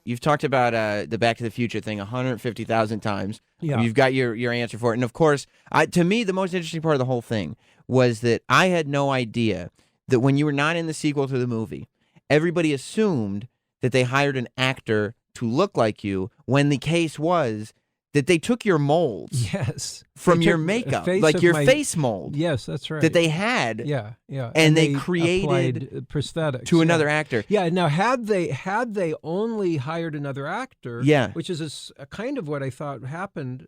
You've talked about the Back to the Future thing 150,000 times. Yeah. You've got your answer for it. And of course, to me, the most interesting part of the whole thing was that I had no idea that when you were not in the sequel to the movie, everybody assumed that they hired an actor to look like you, when the case was that they took your molds Yes. from your makeup, like your face mold. Yes, that's right. That they had. Yeah, yeah. And they created applied prosthetics to another actor. Yeah. Now, had they only hired another actor, Yeah. which is a kind of what I thought happened,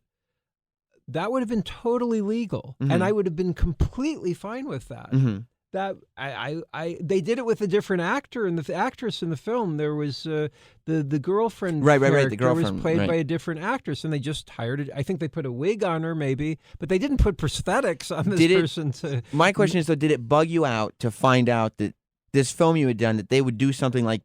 that would have been totally legal, and I would have been completely fine with that. That they did it with a different actor and the actress in the film. There was the girlfriend. Right. The girlfriend was played by a different actress, and they just hired it. I think they put a wig on her, maybe, but they didn't put prosthetics on this person. My question is, though, did it bug you out to find out that this film you had done, that they would do something like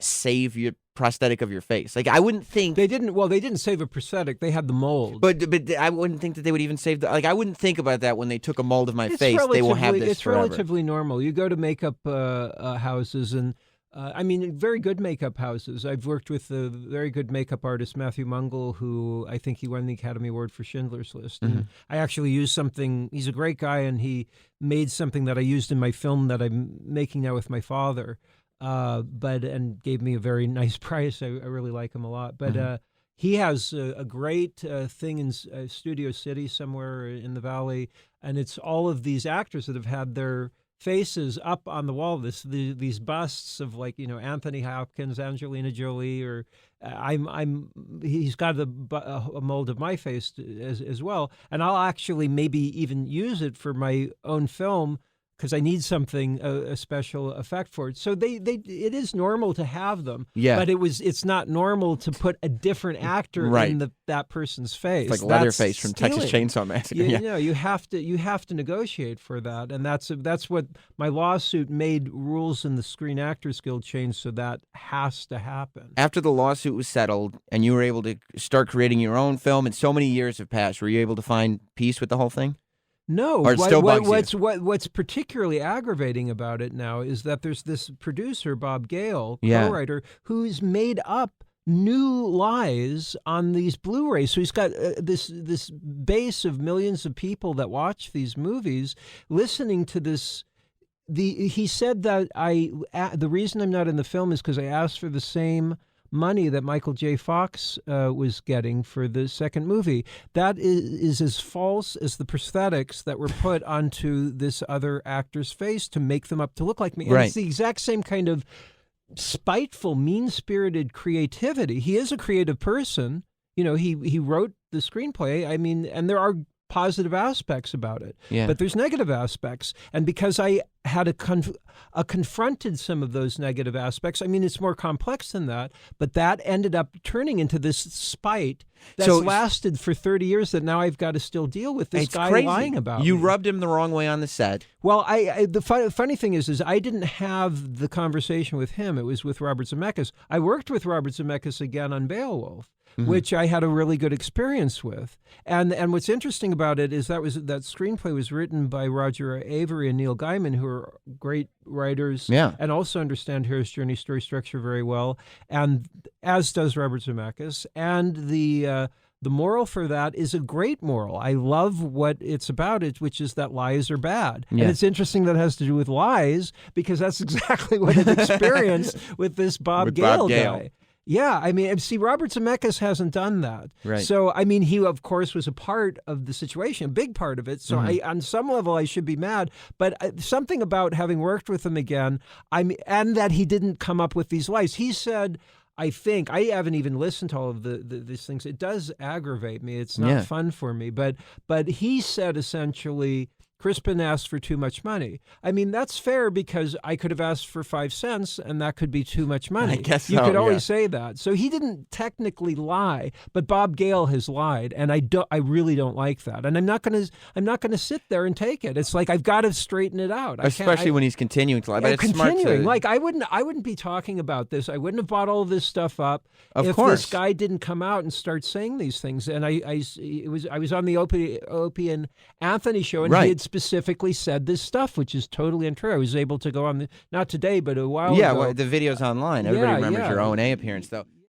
save your prosthetic of your face? Like, I wouldn't think they didn't. Well, they didn't save a prosthetic. They had the mold. But I wouldn't think that they would even save the. Like, I wouldn't think about that when they took a mold of my face. They will have this forever. It's relatively normal. You go to makeup houses, and I mean, very good makeup houses. I've worked with a very good makeup artist, Matthew Mungle, who I think he won the Academy Award for Schindler's List. And I actually used something. He's a great guy, and he made something that I used in my film that I'm making now with my father. And gave me a very nice price. I really like him a lot. But he has a great thing in Studio City somewhere in the Valley, and it's all of these actors that have had their faces up on the wall. These busts of, like, Anthony Hopkins, Angelina Jolie, or he's got a mold of my face as well, and I'll actually maybe even use it for my own film, because I need something, a special effect for it. So it is normal to have them. Yeah. But it's not normal to put a different actor in that person's face. It's like Leatherface from Texas Chainsaw Massacre. You have to negotiate for that, and that's what my lawsuit made. Rules in the Screen Actors Guild changed, so that has to happen. After the lawsuit was settled and you were able to start creating your own film, and so many years have passed, were you able to find peace with the whole thing? No. Or it still bugs you? What's particularly aggravating about it now is that there's this producer, Bob Gale, co-writer, who's made up new lies on these Blu-rays. So he's got this base of millions of people that watch these movies listening to this. He said that the reason I'm not in the film is because I asked for the same money that Michael J. Fox was getting for the second movie. That is as false as the prosthetics that were put onto this other actor's face to make them up to look like me. And it's the exact same kind of spiteful, mean-spirited creativity. He is a creative person. He wrote the screenplay. I mean, and there are positive aspects about it, but there's negative aspects. And because I had confronted some of those negative aspects, I mean, it's more complex than that, but that ended up turning into this spite that's lasted for 30 years that now I've got to still deal with this guy lying about me. You rubbed him the wrong way on the set. Well, the funny thing is I didn't have the conversation with him. It was with Robert Zemeckis. I worked with Robert Zemeckis again on Beowulf, which I had a really good experience with. And what's interesting about it is that screenplay was written by Roger Avery and Neil Gaiman, who are great writers and also understand Hero's Journey story structure very well, and as does Robert Zemeckis. And the moral for that is a great moral. I love what it's about, which is that lies are bad. And it's interesting that it has to do with lies, because that's exactly what I've experienced with this Bob Gale guy. Yeah, I mean, see, Robert Zemeckis hasn't done that. Right. So, I mean, he, of course, was a part of the situation, a big part of it. So, on some level, I should be mad. But something about having worked with him again, and that he didn't come up with these lies. He said, I think, I haven't even listened to all of these things. It does aggravate me. It's not fun for me. But he said, essentially, Crispin asked for too much money. I mean, that's fair, because I could have asked for 5 cents, and that could be too much money. I guess you could always say that. So he didn't technically lie, but Bob Gale has lied, and I really don't like that. And I'm not gonna sit there and take it. It's like I've got to straighten it out. Especially when he's continuing to lie. But it's smart to... Like I wouldn't be talking about this. I wouldn't have bought all of this stuff up if course. This guy didn't come out and start saying these things. And I was on the Opie and Anthony show, and he had specifically said this stuff, which is totally untrue. I was able to go on not today, but a while yeah, ago. well, the video's online. Everybody remembers yeah. your O&A appearance, though.